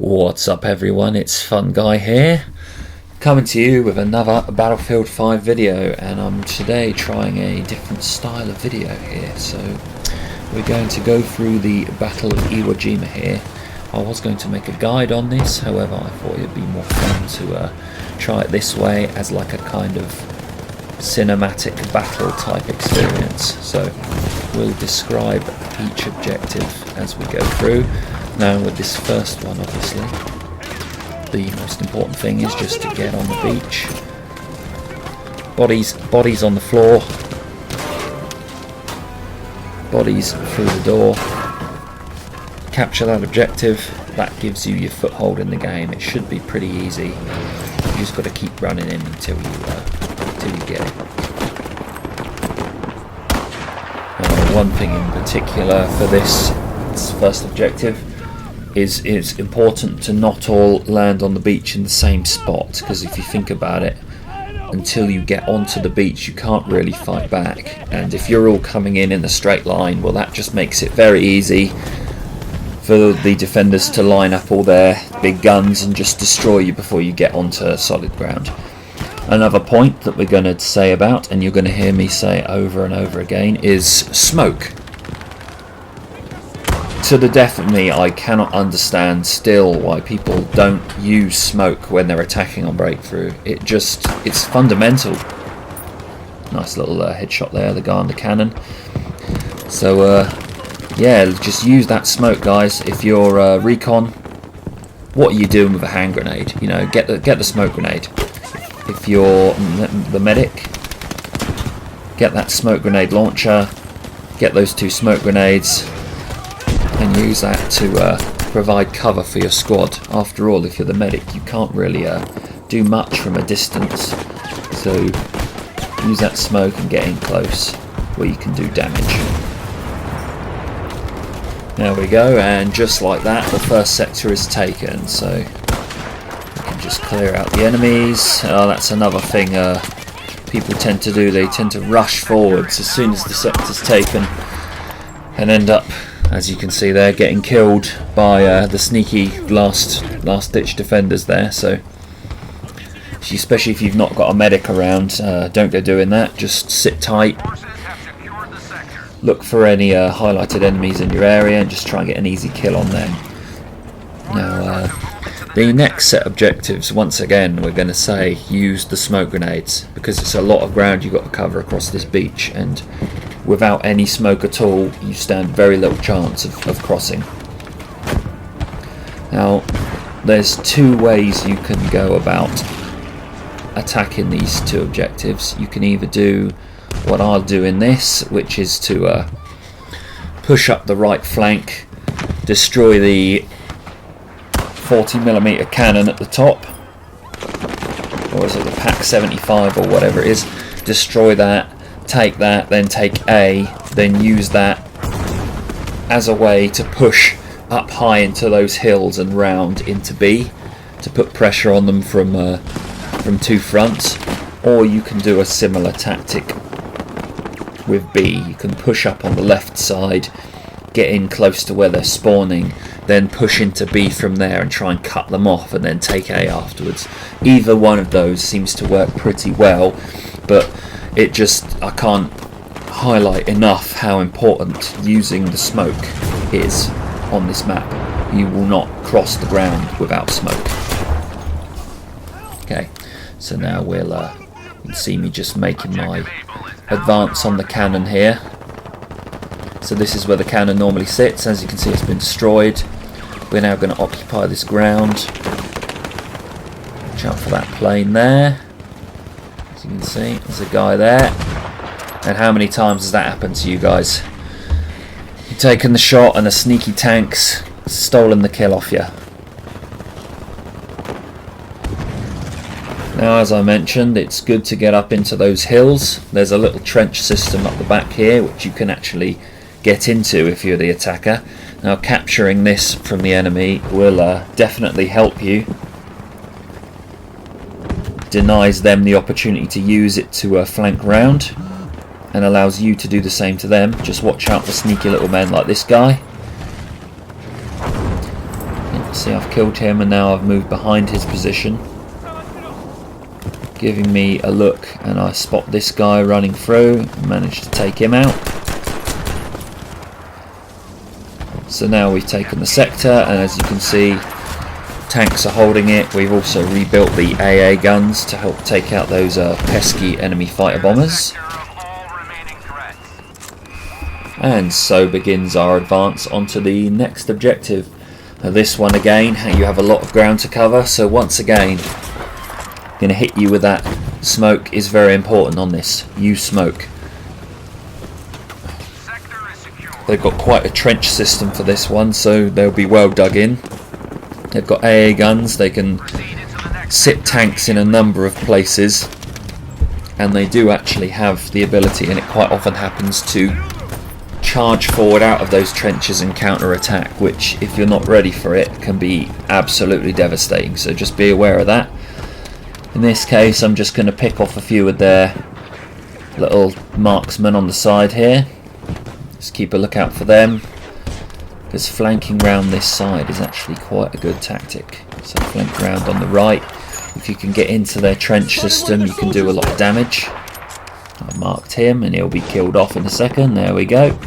What's up everyone, it's Fun Guy here, coming to you with another Battlefield 5 video, and I'm today trying a different style of video here. So we're going to go through the Battle of Iwo Jima here. I was going to make a guide on this, however I thought it'd be more fun to try it this way as like a kind of cinematic battle type experience. So we'll describe each objective as we go through. Now with this first one, obviously the most important thing is just to get on the beach. Bodies on the floor, bodies through the door. Capture that objective. That gives you your foothold in the game. It should be pretty easy. You just got to keep running in until you get it. One thing in particular for this first objective is it's important to not all land on the beach in the same spot, because if you think about it, until you get onto the beach you can't really fight back, and if you're all coming in a straight line, well, that just makes it very easy for the defenders to line up all their big guns and just destroy you before you get onto solid ground. Another point that we're going to say about, and you're going to hear me say over and over again, is smoke. To the death of me, I cannot understand still why people don't use smoke when they're attacking on breakthrough. It's fundamental. Nice little headshot there, the guy on the cannon. So yeah, just use that smoke, guys. If you're recon, what are you doing with a hand grenade? You know, get the smoke grenade. If you're the medic, get that smoke grenade launcher, get those 2 smoke grenades, and use that to provide cover for your squad. After all, if you're the medic, you can't really do much from a distance, so use that smoke and get in close where you can do damage. There we go, and just like that the first sector is taken, so we can just clear out the enemies. That's another thing people tend to do. They tend to rush forwards as soon as the sector's taken and end up, as you can see there, getting killed by the sneaky last ditch defenders there. So especially if you've not got a medic around, don't go doing that. Just sit tight, look for any highlighted enemies in your area and just try and get an easy kill on them. Now the next set of objectives, once again we're going to say use the smoke grenades, because it's a lot of ground you've got to cover across this beach, and without any smoke at all you stand very little chance of crossing. Now there's 2 ways you can go about attacking these 2 objectives. You can either do what I'll do in this, which is to push up the right flank, destroy the 40mm cannon at the top, or is it the PAC 75 or whatever it is, destroy that, take that, then take A, then use that as a way to push up high into those hills and round into B to put pressure on them from 2 fronts. Or you can do a similar tactic with B. You can push up on the left side, get in close to where they're spawning, then push into B from there and try and cut them off, and then take A afterwards. Either one of those seems to work pretty well, but I can't highlight enough how important using the smoke is on this map. You will not cross the ground without smoke. Okay, so now you can see me just making my advance on the cannon here. So this is where the cannon normally sits. As you can see, it's been destroyed. We're now going to occupy this ground. Watch out for that plane there. As you can see, there's a guy there. And how many times has that happened to you guys? You've taken the shot and a sneaky tank's stolen the kill off you. Now, as I mentioned, it's good to get up into those hills. There's a little trench system up the back here which you can actually get into if you're the attacker. Now, capturing this from the enemy will definitely help you. Denies them the opportunity to use it to flank round, and allows you to do the same to them. Just watch out for sneaky little men like this guy. See, I've killed him and now I've moved behind his position, giving me a look, and I spot this guy running through and manage to take him out. So now we've taken the sector, and as you can see, tanks are holding it. We've also rebuilt the AA guns to help take out those pesky enemy fighter bombers. And so begins our advance onto the next objective. Now this one again, you have a lot of ground to cover, so once again, going to hit you with that. Smoke is very important on this. Use smoke. They've got quite a trench system for this one, so they'll be well dug in. They've got AA guns, they can sit tanks in a number of places, and they do actually have the ability, and it quite often happens, to charge forward out of those trenches and counter-attack, which, if you're not ready for it, can be absolutely devastating, so just be aware of that. In this case, I'm just going to pick off a few of their little marksmen on the side here. Just keep a lookout for them, because flanking round this side is actually quite a good tactic. So flank round on the right. If you can get into their trench system, you can do a lot of damage. I marked him and he'll be killed off in a second. There we go.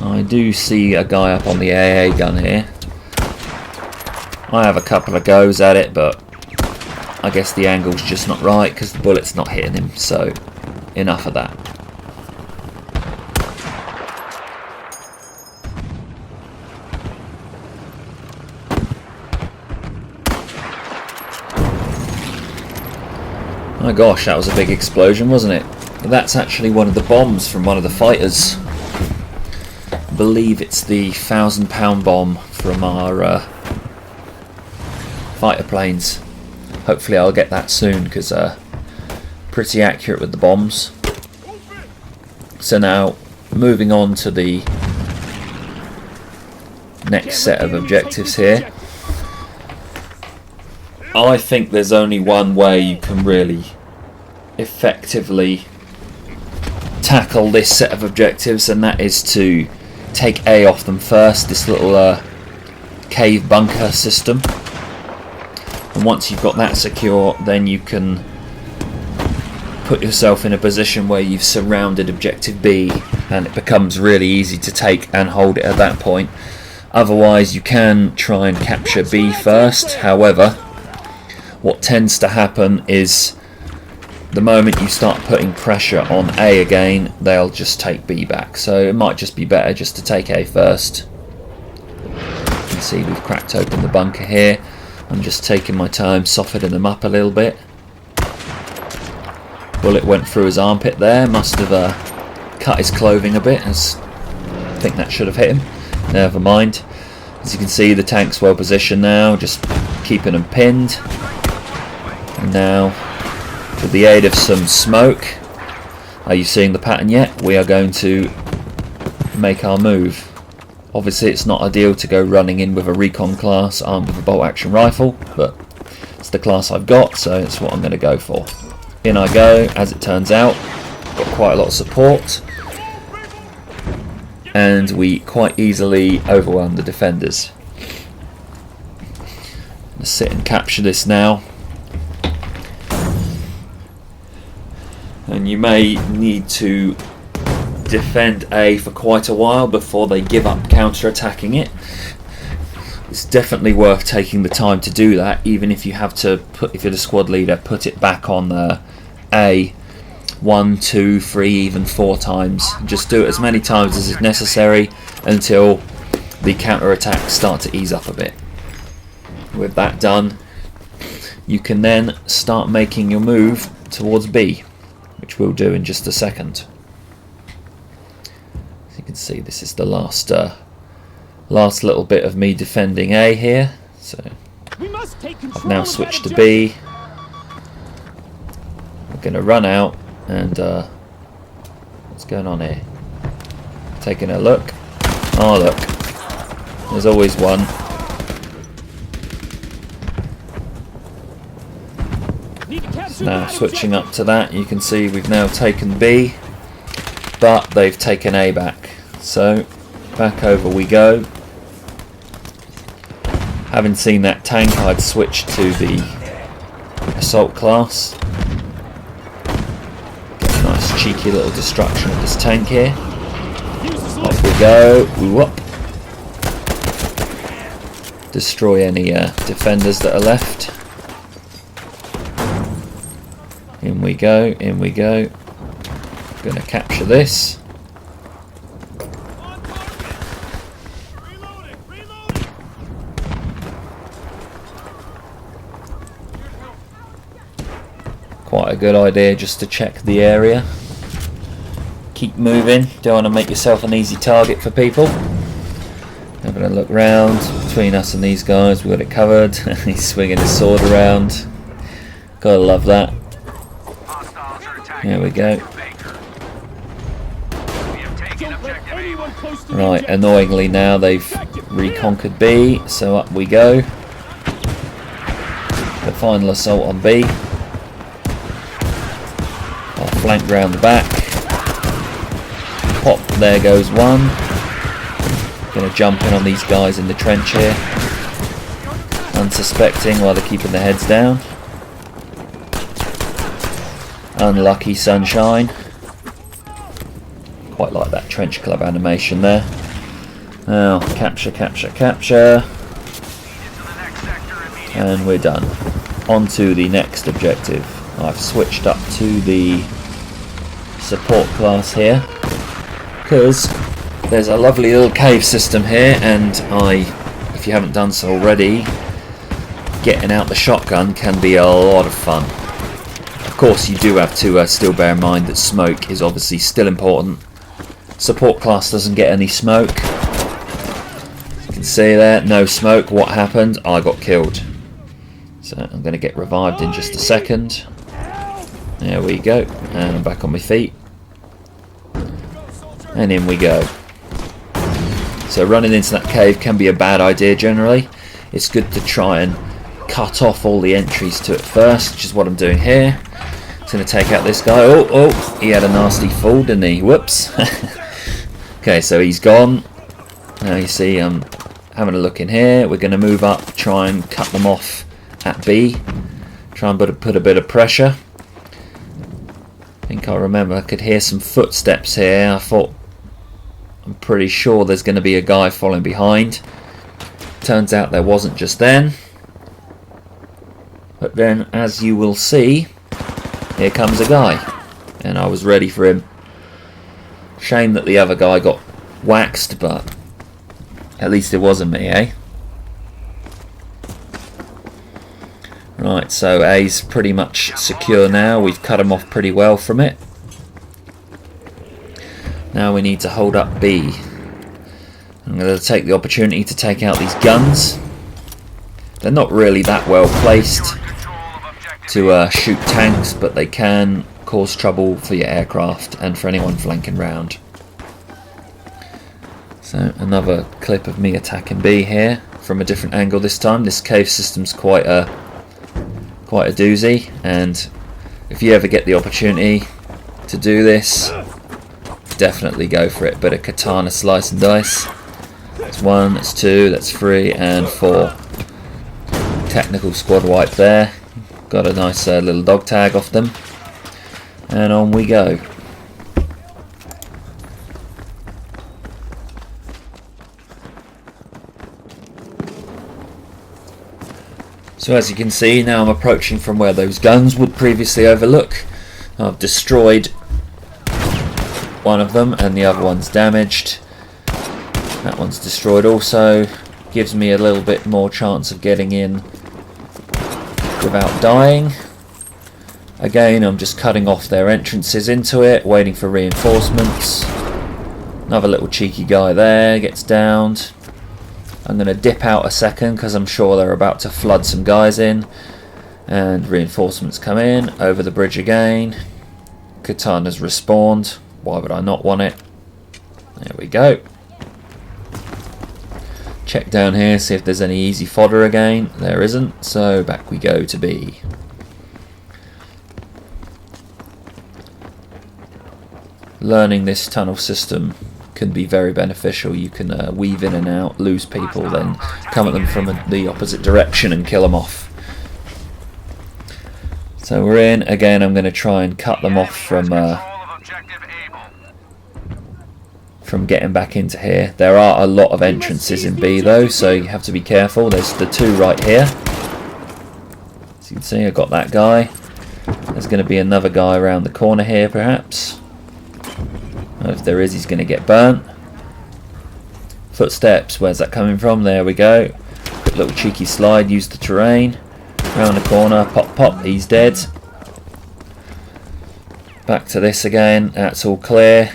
I do see a guy up on the AA gun here. I have a couple of goes at it, but I guess the angle's just not right because the bullet's not hitting him, so enough of that. My gosh, that was a big explosion, wasn't it? That's actually one of the bombs from one of the fighters. I believe it's the 1,000-pound bomb from our fighter planes. Hopefully I'll get that soon, because pretty accurate with the bombs. So now, moving on to the next set of objectives here. I think there's only one way you can really effectively tackle this set of objectives, and that is to take A off them first, this little cave bunker system. And once you've got that secure, then you can put yourself in a position where you've surrounded objective B, and it becomes really easy to take and hold it at that point. Otherwise you can try and capture B first. However, what tends to happen is the moment you start putting pressure on A again, they'll just take B back. So it might just be better just to take A first. You can see we've cracked open the bunker here. I'm just taking my time, softening them up a little bit. Bullet went through his armpit there, must have cut his clothing a bit. I think that should have hit him. Never mind. As you can see, the tank's well positioned now, just keeping them pinned. And now, with the aid of some smoke, are you seeing the pattern yet? We are going to make our move. Obviously it's not ideal to go running in with a recon class armed with a bolt action rifle, but it's the class I've got, so it's what I'm going to go for. In I go. As it turns out, got quite a lot of support, and we quite easily overwhelm the defenders. Let's sit and capture this now. And you may need to defend A for quite a while before they give up counter-attacking it. It's definitely worth taking the time to do that, even if you have to put, if you're the squad leader, put it back on A 1, 2, 3, even 4 times. Just do it as many times as is necessary until the counter-attacks start to ease up a bit. With that done, you can then start making your move towards B, which we'll do in just a second. As you can see, this is the last little bit of me defending A here. So I've now switched to B. We're going to run out and what's going on here? Taking a look. Oh look, there's always one. Now switching up to that, you can see we've now taken B, but they've taken A back. So back over we go. Having seen that tank, I'd switch to the assault class. Get a nice cheeky little destruction of this tank here. Off we go. Whoop. Destroy any defenders that are left. In we go, in we go. Gonna capture this. Quite a good idea just to check the area. Keep moving, don't want to make yourself an easy target for people. Having a look round between us and these guys, we've got it covered. He's swinging his sword around. Gotta love that. There we go. Right, annoyingly now they've reconquered B, so up we go. The final assault on B. I'll flank round the back. Pop, there goes one. Gonna jump in on these guys in the trench here. Unsuspecting while they're keeping their heads down. Unlucky sunshine. Quite like that trench club animation there. Now, capture, capture, capture. And we're done. On to the next objective. I've switched up to the support class here because there's a lovely little cave system here, and if you haven't done so already, getting out the shotgun can be a lot of fun. Of course, you do have to still bear in mind that smoke is obviously still important. Support class doesn't get any smoke. You can see there, no smoke. What happened? I got killed. So I'm going to get revived in just a second. There we go, and I'm back on my feet. And in we go. So running into that cave can be a bad idea generally. It's good to try and cut off all the entries to it first, which is what I'm doing here. It's going to take out this guy. Oh, he had a nasty fall, didn't he? Whoops. Okay, so he's gone. Now you see I'm having a look in here. We're going to move up, try and cut them off at B. Try and put a bit of pressure. I think I remember I could hear some footsteps here. I thought, I'm pretty sure there's going to be a guy following behind. Turns out there wasn't just then. But then, as you will see, here comes a guy. And I was ready for him. Shame that the other guy got waxed, but at least it wasn't me, eh? Right, so A's pretty much secure now. We've cut him off pretty well from it. Now we need to hold up B. I'm going to take the opportunity to take out these guns. They're not really that well placed to shoot tanks, but they can cause trouble for your aircraft and for anyone flanking round. So another clip of me attacking B here from a different angle this time. This cave system's quite a doozy, and if you ever get the opportunity to do this, definitely go for it. Bit of katana slice and dice. That's 1, that's 2, that's 3 and 4. Technical squad wipe there. Got a nice little dog tag off them, and on we go. So as you can see, now I'm approaching from where those guns would previously overlook. I've destroyed one of them and the other one's damaged. That one's destroyed also. Gives me a little bit more chance of getting in without dying. Again, I'm just cutting off their entrances into it, waiting for reinforcements. Another little cheeky guy there gets downed. I'm going to dip out a second because I'm sure they're about to flood some guys in. And reinforcements come in, over the bridge again. Katana's respawned. Why would I not want it? There we go. Check down here, see if there's any easy fodder again. There isn't, so back we go to B. Learning this tunnel system can be very beneficial. You can weave in and out, lose people, then come at them from the opposite direction and kill them off. So we're in. Again, I'm going to try and cut them off from getting back into here. There are a lot of entrances in B though, so you have to be careful. There's the two right here. As you can see, I got that guy. There's going to be another guy around the corner here, perhaps. If there is, he's going to get burnt. Footsteps, where's that coming from? There we go. Quick little cheeky slide, use the terrain. Round the corner, pop pop, he's dead. Back to this again, that's all clear.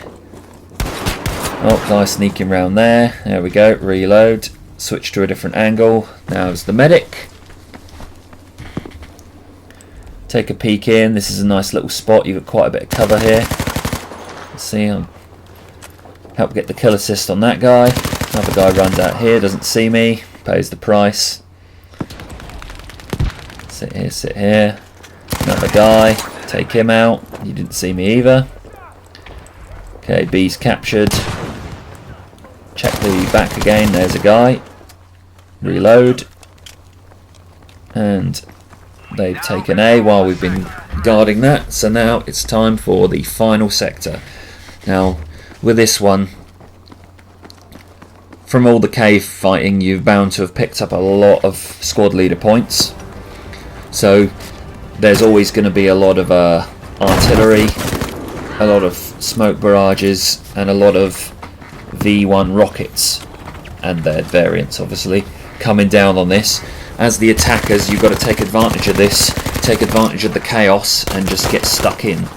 Oh, guy sneaking round there. There we go, reload. Switch to a different angle. Now it's the medic. Take a peek in. This is a nice little spot. You've got quite a bit of cover here. Let's see, help get the kill assist on that guy. Another guy runs out here, doesn't see me, pays the price. Sit here. Another guy, take him out. You didn't see me either. Okay, B's captured. Check the back again, there's a guy. Reload. And they've taken A while we've been guarding that. So now it's time for the final sector. Now, with this one, from all the cave fighting, you're bound to have picked up a lot of squad leader points. So there's always going to be a lot of artillery, a lot of smoke barrages, and a lot of V1 rockets and their variants, obviously, coming down on this. As the attackers, you've got to take advantage of this, take advantage of the chaos, and just get stuck in.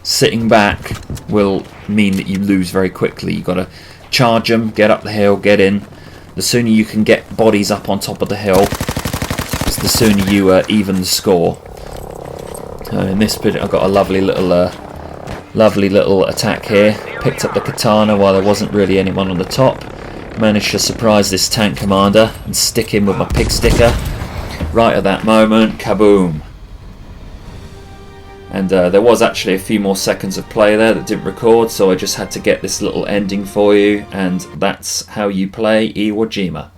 Sitting back will mean that you lose very quickly. You've got to charge them, get up the hill, get in. The sooner you can get bodies up on top of the hill, the sooner you even the score. In this bit, I've got a lovely little attack here. Picked up the katana while there wasn't really anyone on the top. Managed to surprise this tank commander and stick him with my pig sticker. Right at that moment, kaboom! And there was actually a few more seconds of play there that didn't record, so I just had to get this little ending for you, and that's how you play Iwo Jima.